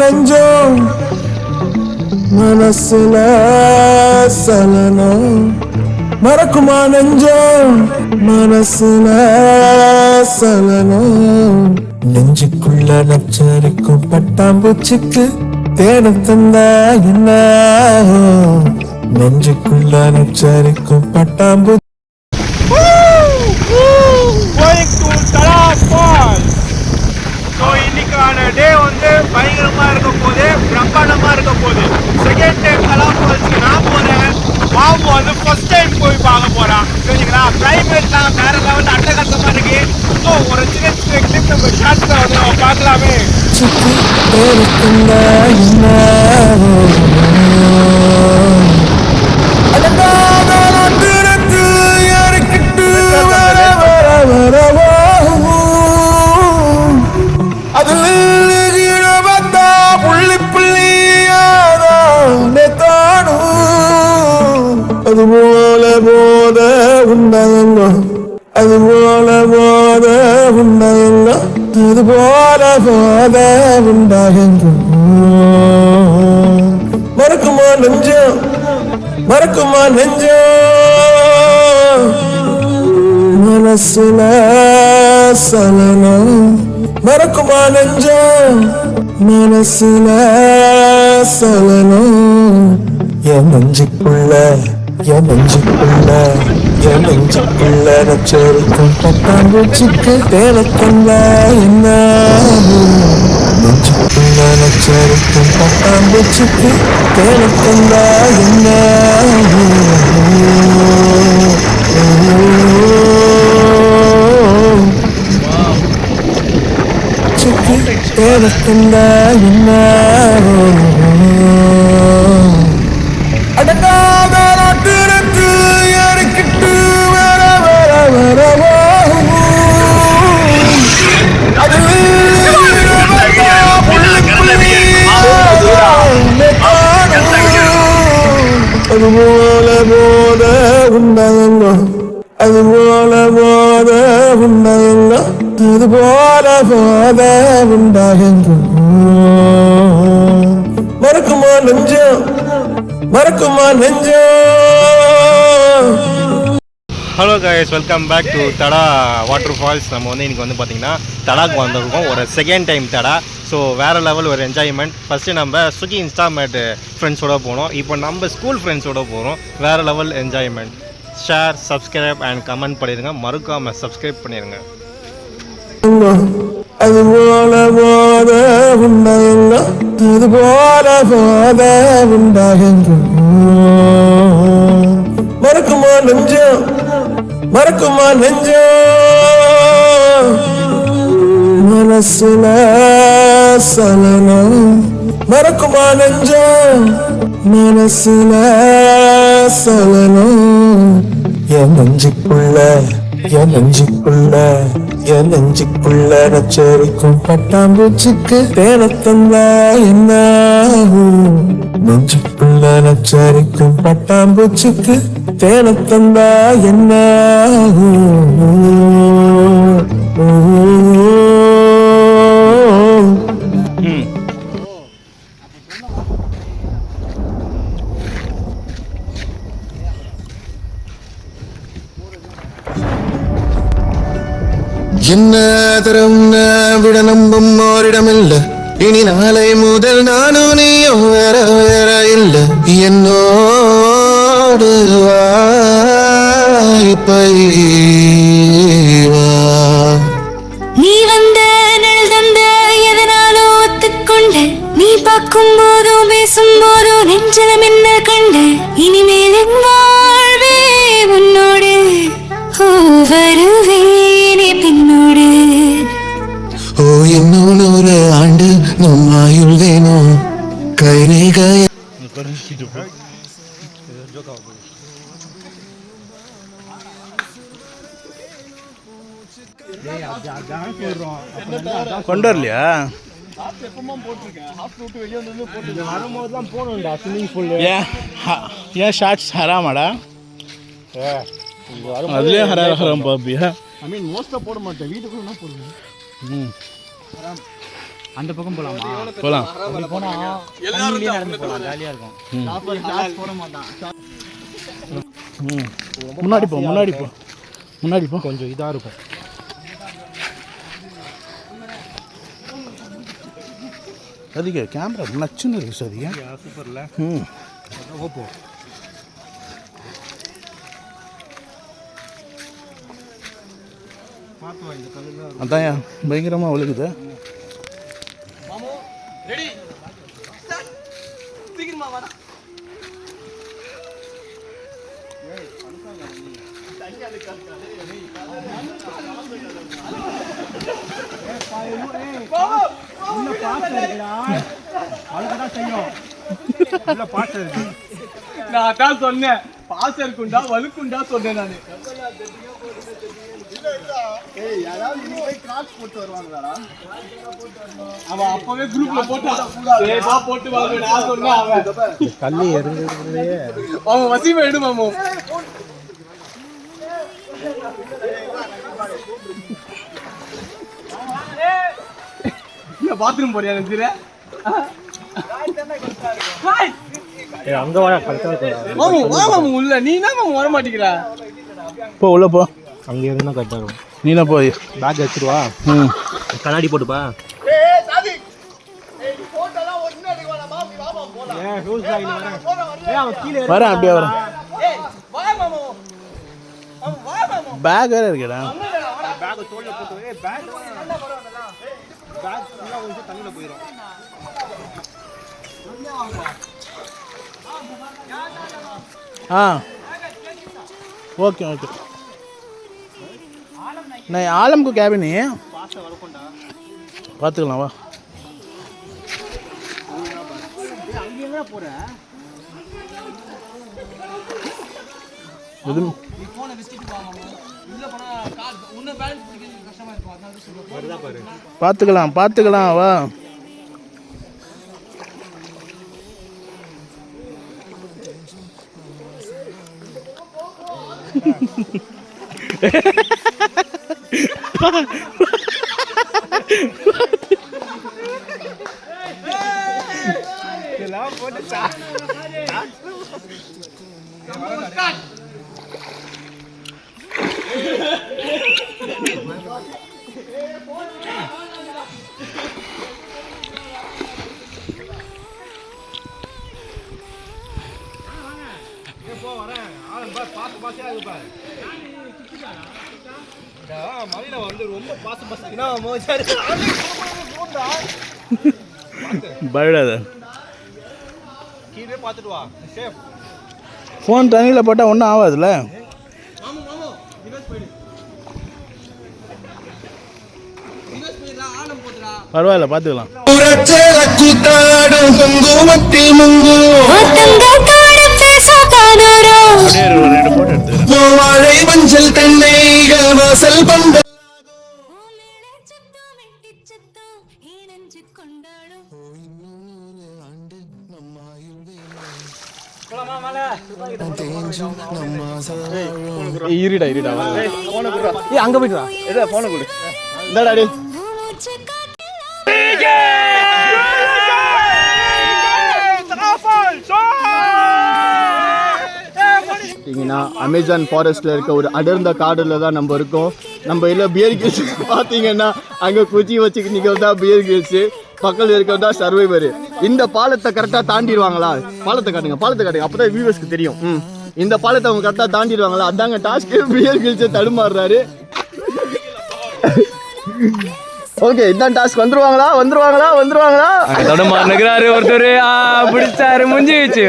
நெஞ்சம் மனசுல சலனம் மறக்குமா நெஞ்சம் மனசுல சலனம் நெஞ்சுக்குள்ள நச்சரிக்கும் பட்டாம்பூச்சிக்கு தேடம் தந்தா என்ன நெஞ்சுக்குள்ள நச்சரிக்கும் பட்டாம்பூச்சி இன்னைக்கான டே வந்து பயங்கரமா இருக்க போது, பிரம்மாண்டமா இருக்க போது. செகண்ட் டைம் தலா ஃபால்ஸ்க்கு நான் போறேன். பாபு வந்து ஃபர்ஸ்ட் டைம் போய் பார்க்க போறான். சரிங்களா? கிளைமேட்லாம் வேற லெவலில் அட்டகாசமா இருக்கு. ஸோ ஒரு சின்ன சின்ன கிளிப் நம்ம ஷார்ட்ஸ்ல வந்து நம்ம பார்க்கலாமே. அதுபோல போத உண்டாயங்கோ அதுபோல போத உண்டாயங்கோ அதுபோல போத உண்டாயங்கோ மறக்குமா நெஞ்சம் மறக்குமா நெஞ்சம் மனசுல சலனம் மறக்குமா நெஞ்சம் மனசுல சலனம் என் நெஞ்சுக்குள்ள என் நெஞ்சுக்குள்ள என் நெஞ்சுக்குள்ள நச்சரிக்கும் பட்டாம்பூச்சிக்கு தேவத்தல்ல என்ன நெஞ்சுக்குள்ள நச்சரிக்கும் பட்டாம்பூச்சிக்கு தேவத்தல்ல என்ன தேவத்தல்ல என்ன அடங்காத நாட்டிற்கு ஏறிக்கிட்டு வர வர வரவோ அது அதுபோல போத உண்டாயங்கோ அதுபோல போத உண்டாயங்கோ அதுபோல போத உண்டாயங்கோ மறக்குமா நெஞ்சம் மறக்குமா நெஞ்சம். Hello guys, welcome back to Tada water falls. நம்ம வந்து இன்றைக்கி வந்து பார்த்திங்கன்னா தடாக்கு வந்திருக்கோம். ஒரு செகண்ட் டைம் தடா. ஸோ வேறு லெவல் ஒரு என்ஜாய்மெண்ட். ஃபஸ்ட்டு நம்ம சுகி இன்ஸ்டாமேட் ஃப்ரெண்ட்ஸோடு போனோம். இப்போ நம்ம ஸ்கூல் ஃப்ரெண்ட்ஸோடு போகிறோம். வேறு level enjoyment. Share, subscribe and comment பண்ணிடுங்க. மறக்காமல் சப்ஸ்கிரைப் பண்ணிடுங்க. அதுபோல போத உண்டாயங்க அதுபோல போத உண்டாயங்க மறக்குமா நெஞ்சம் மறக்குமா நெஞ்சம் மனசுல சலனம் மறக்குமா நெஞ்சம் மனசுல சலனம் என் நெஞ்சுக்குள்ள என் நெஞ்சுக்குள்ள என் நெஞ்சுக்குள்ள நச்சரிக்கும் பட்டாம்பூச்சிக்கு தேனத்தந்தா என்ன நெஞ்சுக்குள்ள நச்சரிக்கும் பட்டாம்பூச்சிக்கு தேனத்தந்தா என்ன என்ன தரம் விட நம்பும் ஓரிடமில்ல இனி நாளை முதல் நானும் நீயும் வேற வேற இல்ல என்னோடு நீ வந்த நல் தந்த எதனாலும் ஒத்துக்கொண்ட நீ பார்க்கும் போதும் பேசும் போதும் நெஞ்சலம் என்ன கண்ட இனிமேல் என் வாழ்வே உன்னோடு வருவேனே பின்னோடு ஓ இன்னும் 100 ஆண்டு நம் ஆயுள் வேணும் கைரேகை கொண்டு வரலையா? ஏன் ஷார்ட்ஸ் ஹராமாடா? அதுலேயும் ஹராம் பாப்பியா? ஐ மீன் மோஸ்ட்டாக போட மாட்டேன், வீட்டுக்குள்ளே போடுவேன். அந்த பக்கம் போலாமா? போகலாம். அப்படி போனா தண்ணியிலே நடந்து போலாம், ஜாலியா இருக்கும். போட மாட்டான். முன்னாடி போ, முன்னாடி போ, முன்னாடி போ. கொஞ்சம் இதாக இருக்கும். அதிக கேமரா நச்சுன்னு இருக்கு சார். சூப்பர்ல. ஓப்போ அதான் பயங்கரமாக ஒழுகுது. நான் அதான் சொன்னேன், பாச இருக்குண்டா வலுக்குண்டா சொன்னேன் நானு. அவன் அப்பவே குரூப்ல போட்டான், போட்டு வாங்க நான் சொன்னேன். அவன் கல்லு எரிஞ்சதுலயே அவன் வசிமை எடுமாமோ. பாத்ரூம் போறியா நினைச்சிர? அங்க வா கரெக்டா மாமு வா மாமு உள்ள. நீ என்ன மாமு வர மாட்டேங்கிற? போ உள்ள போ. அங்க இருந்தா கரெக்டா இருக்கும். நீனா போய் பேக் வச்சிருவா. கண்ணாடி போட்டுப்பா. வரேன், அப்படியே வரேன். பேக் வேற இருக்கடா. பேக் தோல்ல போட்டு பேக் ஃபுல்லா வந்து தண்ணில போயிடும். Okay okay. நான் ஆலம்க்கு கேபின் பார்த்துக்கலாம் வா. பார்த்துக்கலாம் பார்த்துக்கலாம் வா. மலையில வந்து ரொம்ப பாசு பாசு பயடாத. கீழே பார்த்துட்டு வா. சேஃப். ஃபோன் தண்ணியில் போட்டால் ஒன்றும் ஆகாதுல்ல. பரவாயில்ல பார்த்துக்கலாம். கூத்தாடும் குங்குமத்தில் முங்கு அப்படியே ஒரு 2 போட்டோ எடுத்துக்கிறேன். வாழை மஞ்சள் தென்னைகள் வாசல் பண்ட இருடா இருடா. அங்க போயிட்டு வா. போன கொடு. இந்தாடா டேய். பார்த்தீங்கன்னா அமேசான் ஃபாரஸ்ட்டில் இருக்க ஒரு அடர்ந்த காடில் தான் நம்ம இருக்கோம். நம்ம இல்லை பியர் கில்ஸ் பார்த்தீங்கன்னா அங்கே குச்சி வச்சுக்கு நிற்கிறது தான் பியர் கில்ஸு, பக்கத்தில் இருக்கிறது தான் சர்வைவர். இந்த பாலத்தை கரெக்டாக தாண்டிடுவாங்களா? பாலத்தை காட்டுங்க, பாலத்தை காட்டுங்க, அப்போ தான் வியூவர்ஸ்க்கு தெரியும். இந்த பாலத்தை அவங்க கரெக்டாக தாண்டிடுவாங்களா? அதாங்க டாஸ்க்கு. பியர் கில்ஸை தடுமாறுறாரு. ஓகே, இதான் டாஸ்க். வந்துருவாங்களா வந்துருவாங்களா வந்துருவாங்களா? தடுமாறுகிறாரு ஒருத்தர். பிடிச்சாரு, முடிஞ்சிச்சு.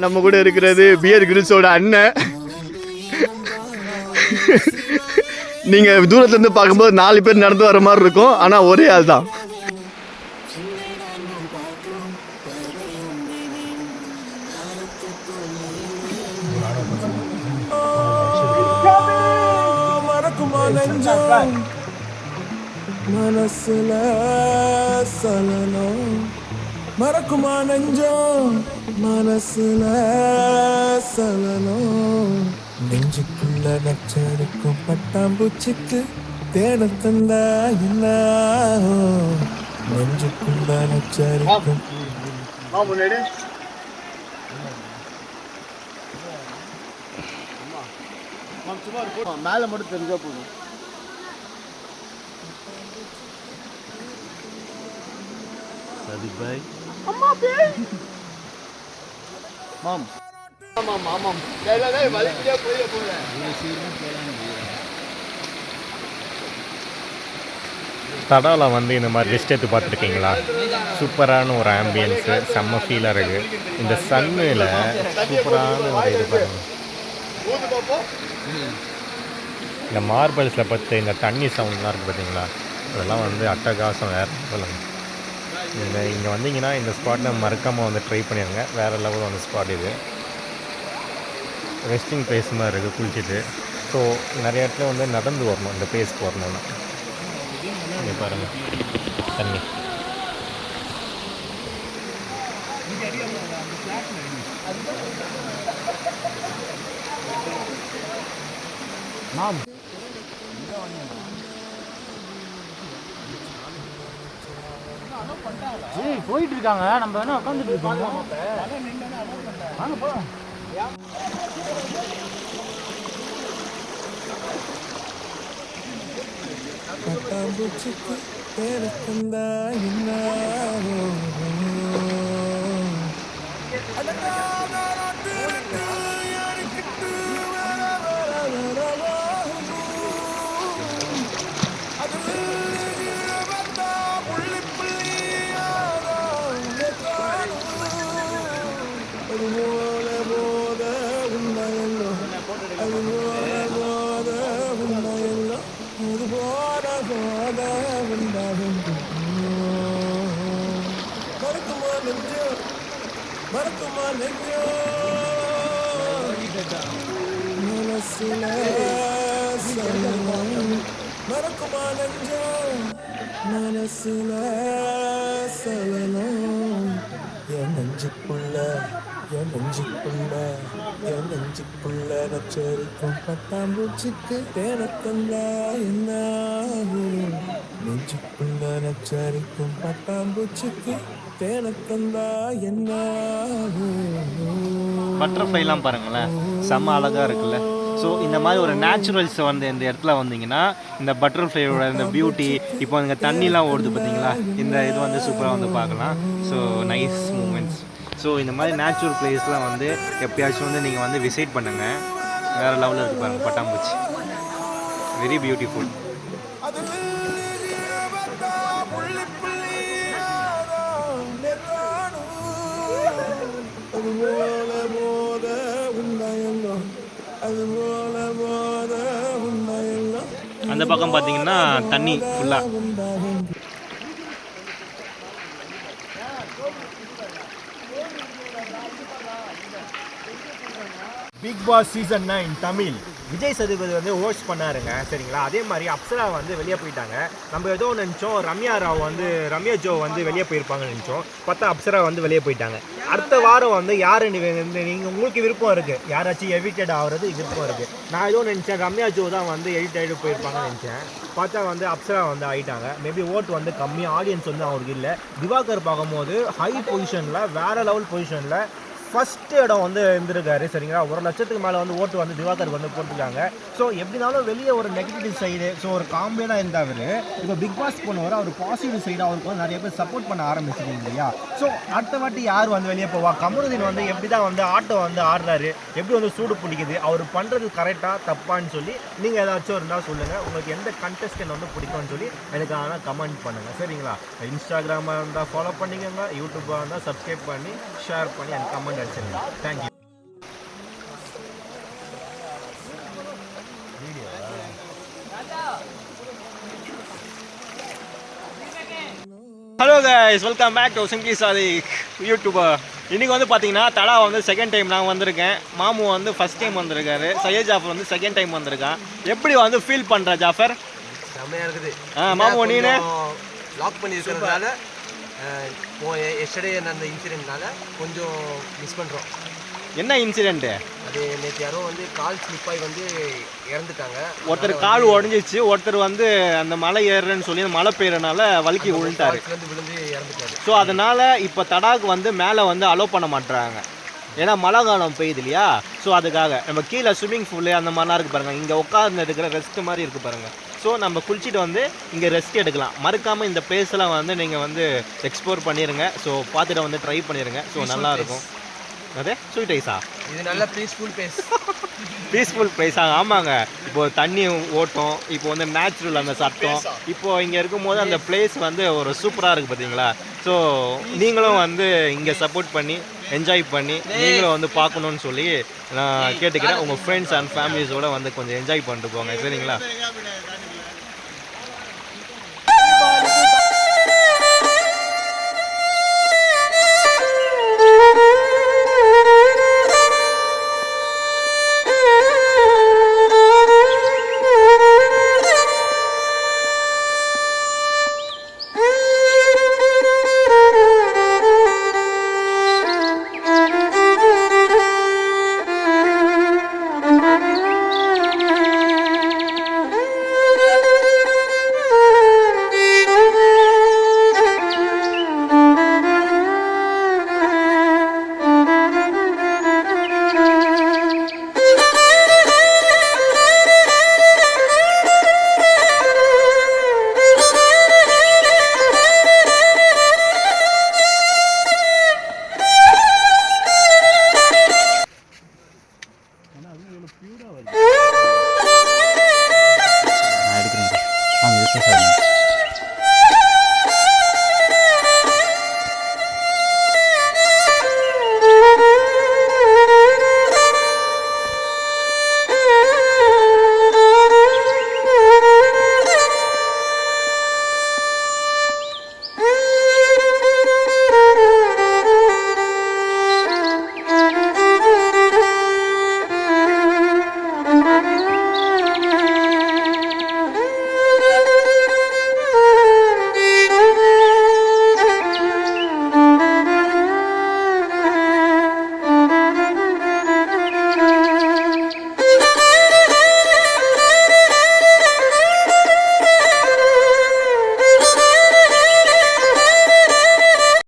நம்ம கூட இருக்கிறது பியர் கிரில்ஸோட அண்ணன். நீங்க தூரத்துல இருந்து பார்க்கும்போது 4 பேர் நடந்து வர மாதிரி இருக்கும், ஆனா ஒரே ஆள் தான். மனசுல சலனம் மறக்குமா நெஞ்சம் மனசுல சலனம் நெஞ்சுக்குள்ள நச்சரிக்கும் பட்டாம்பூச்சிக்கு தேட தந்தா என்ன நெஞ்சுக்குள்ள நச்சரிக்கும் முன்னாடி மேலே மட்டும் தெரிஞ்சா போதும். மாம் ஆமாம் ஆமாம் வலிக்கிட்டே போகிறேன். தடாவில் வந்து இந்த மாதிரி ரெஸ்ட் எடுத்து பார்த்துருக்கீங்களா? சூப்பரான ஒரு ஆம்பியன்ஸு, செம்ம ஃபீலாக இருக்குது. இந்த சன்னில் சூப்பரான ஒரு இது பாருங்கள். இந்த மார்பல்ஸில் பார்த்து இந்த தண்ணி சவுண்ட்லாம் இருக்குது பார்த்தீங்களா? அதெல்லாம் வந்து அட்டகாசம் வேறு சொல்லுங்க. இங்கே வந்தீங்கன்னா இந்த ஸ்பாட்டில் மறக்காமல் வந்து ட்ரை பண்ணிடுங்க. வேறு லெவல் அந்த ஸ்பாட் இது. ரெஸ்டிங் பிளேஸ் மாதிரி இருக்குது குளிச்சுட்டு. ஸோ நிறைய இடத்துல வந்து நடந்து வரணும் இந்த பிளேஸ்க்கு வரணும்னா. இங்கே பாருங்கள் தண்ணி. போயிட்டு இருக்காங்க, நம்ம வேணா உட்காந்துட்டு இருக்கோம். வாங்க போலாம். பட்டாம்பூச்சிக்கு தேட தந்தா என்ன மறக்குமா நெஞ்சோ மனசுல சலனம் மறக்குமா நெஞ்சோ மனசுல சலனம் என் நெஞ்சுக்குள்ள நச்சரிக்கும் பட்டாம்பூச்சிக்கு தேனத்தந்தா என்ன நெஞ்சுக்குள்ள நச்சரிக்கும் பட்டாம்பூச்சிக்கு தேனத்தந்தா என்ன. பட்டர்ஃப்ளைலாம் பாருங்களேன், செம்ம அழகாக இருக்குல்ல. ஸோ இந்த மாதிரி ஒரு நேச்சுரல்ஸ் வந்து இந்த இடத்துல வந்தீங்கன்னா இந்த பட்டர்ஃப்ளையோட இந்த பியூட்டி, இப்போ இங்கே தண்ணிலாம் ஓடுது பார்த்தீங்களா, இந்த இது வந்து சூப்பராக வந்து பார்க்கலாம். So nice moments. ஸோ இந்த மாதிரி நேச்சுரல் பிளேஸ்லாம் வந்து எப்பயாச்சும் வந்து நீங்கள் வந்து விசிட் பண்ணுங்கள். வேறு லெவலில் இருக்குது பாருங்கள் பட்டாம்பூச்சி. Very beautiful. அந்த பக்கம் பார்த்தீங்கன்னா தண்ணி ஃபுல்லாக. Bigg Boss season 9 Tamil Vijay Sethupathi வந்து ஹோஸ்ட் பண்ணாருங்க, சரிங்களா. அதே மாதிரி அப்சரா வந்து வெளியே போயிட்டாங்க. நம்ம ஏதோ நினச்சோம் ரம்யா ஜோ வந்து வெளியே போயிருப்பாங்கன்னு நினச்சோம். பார்த்தா அப்சரா வந்து வெளியே போயிட்டாங்க. அடுத்த வாரம் வந்து யார் நீங்கள் உங்களுக்கு விருப்பம் இருக்குது, யாராச்சும் எவிக்டட் ஆகிறது விருப்பம் இருக்குது. நான் ஏதோ நினச்சேன் ரம்யா ஜோ தான் வந்து எடிட் ஆகிட்டு போயிருப்பாங்கன்னு நினச்சேன். பார்த்தா வந்து அப்சரா வந்து ஆகிட்டாங்க. மேபி ஓட்டு வந்து கம்மி, ஆடியன்ஸ் வந்து அவருக்கு இல்லை. திவாகர் பார்க்கும்போது ஹை பொசிஷனில், வேறு லெவல் பொசிஷனில் ஃபஸ்ட்டு இடம் வந்து இருந்திருக்காரு, சரிங்களா. 1 லட்சத்துக்கு மேலே வந்து ஓட்டு வந்து திவாகருக்கு வந்து போட்டுருக்காங்க. ஸோ எப்படினாலும் வெளியே ஒரு நெகட்டிவ் சைடு, ஸோ ஒரு காம்பியனாக இருந்தவர் இப்போ பிக் பாஸ் போனவர் அவர் பாசிட்டிவ் சைடு அவருக்கு வந்து நிறைய பேர் சப்போர்ட் பண்ண ஆரம்பிச்சிருக்கீங்க இல்லையா. ஸோ அடுத்த வாட்டி யார் வந்து வெளியே போவா? கமருதீன் வந்து எப்படி தான் வந்து ஆட்டோ வந்து ஆடுறாரு, எப்படி வந்து சூடு பிடிக்குது, அவர் பண்ணுறது கரெக்டாக தப்பான்னு சொல்லி நீங்கள் ஏதாச்சும் இருந்தால் சொல்லுங்கள். உங்களுக்கு எந்த கண்டெஸ்டன்ட் வந்து பிடிக்கும்னு சொல்லி எனக்கு ஆனால் கமெண்ட் பண்ணுங்கள், சரிங்களா. இன்ஸ்டாகிராமாக இருந்தால் ஃபாலோ பண்ணிக்கோங்க, யூடியூப்பாக இருந்தால் சப்ஸ்கிரைப் பண்ணி ஷேர் பண்ணி எனக்கு கமெண்ட் அடிச்சிருங்க. Thank you. Hello guys, welcome back to simply Sadiq YouTuber. இன்றைக்கி வந்து பார்த்தீங்கன்னா தடா வந்து செகண்ட் டைம் நான் வந்திருக்கேன். மாமு வந்து ஃபஸ்ட் டைம் வந்திருக்காரு. சையத் ஜாஃபர் வந்து செகண்ட் டைம் வந்திருக்கான். எப்படி வந்து ஃபீல் பண்ணுற ஜாஃபர்? செம்மையாக இருக்குது. மாமு நீனு லாக் பண்ணி இருக்கிறதால எஸ்டர்டே நடந்த இன்சிடென்ட்னால கொஞ்சம் மிஸ் பண்ணுறோம். என்ன இன்சிடென்ட்டு? அது நேற்று யாரோ வந்து கால் ஸ்லிப் ஆகி வந்து இறந்துட்டாங்க. ஒருத்தர் கால் உடஞ்சிச்சு, ஒருத்தர் வந்து அந்த மலை ஏறுறேன்னு சொல்லி மழை பெய்யறனால வலிக்கி விழுந்துட்டாரு. விழுந்து இறந்துட்டாரு. ஸோ அதனால் இப்போ தடாக் வந்து மேலே வந்து அலோவ் பண்ண மாட்டுறாங்க. ஏன்னா மழை காலம் பெய்யுது இல்லையா? ஸோ அதுக்காக நம்ம கீழே ஸ்விம்மிங் பூலு அந்த மாதிரிலாம் இருக்குது பாருங்கள். இங்கே உட்காந்து எடுக்கிற ரெஸ்ட் மாதிரி இருக்குது பாருங்கள். ஸோ நம்ம குளிச்சுட்டு வந்து இங்கே ரெஸ்ட் எடுக்கலாம். மறக்காமல் இந்த பிளேஸ்லாம் வந்து நீங்கள் வந்து எக்ஸ்ப்ளோர் பண்ணிடுங்க. ஸோ பார்த்துட்டு வந்து ட்ரை பண்ணிடுங்க. ஸோ நல்லாயிருக்கும். அதே ஸ்வீட் ஐஸா? இது நல்ல பீஸ்ஃபுல் பிளேஸ். பீஸ்ஃபுல் பிளேஸா? ஆமாங்க. இப்போது தண்ணி ஓட்டம், இப்போ வந்து நேச்சுரல் அந்த சத்தம், இப்போது இங்கே இருக்கும்போது அந்த பிளேஸ் வந்து ஒரு சூப்பராக இருக்குது பார்த்தீங்களா? ஸோ நீங்களும் வந்து இங்கே சப்போர்ட் பண்ணி என்ஜாய் பண்ணி நீங்களும் வந்து பார்க்கணுன்னு சொல்லி நான் கேட்டுக்கிறேன். உங்கள் ஃப்ரெண்ட்ஸ் அண்ட் ஃபேமிலிஸோடு வந்து கொஞ்சம் என்ஜாய் பண்ணிட்டு போங்க, சரிங்களா? நான் எடுக்கிறேன். ஆமாம் எடுத்து சார்.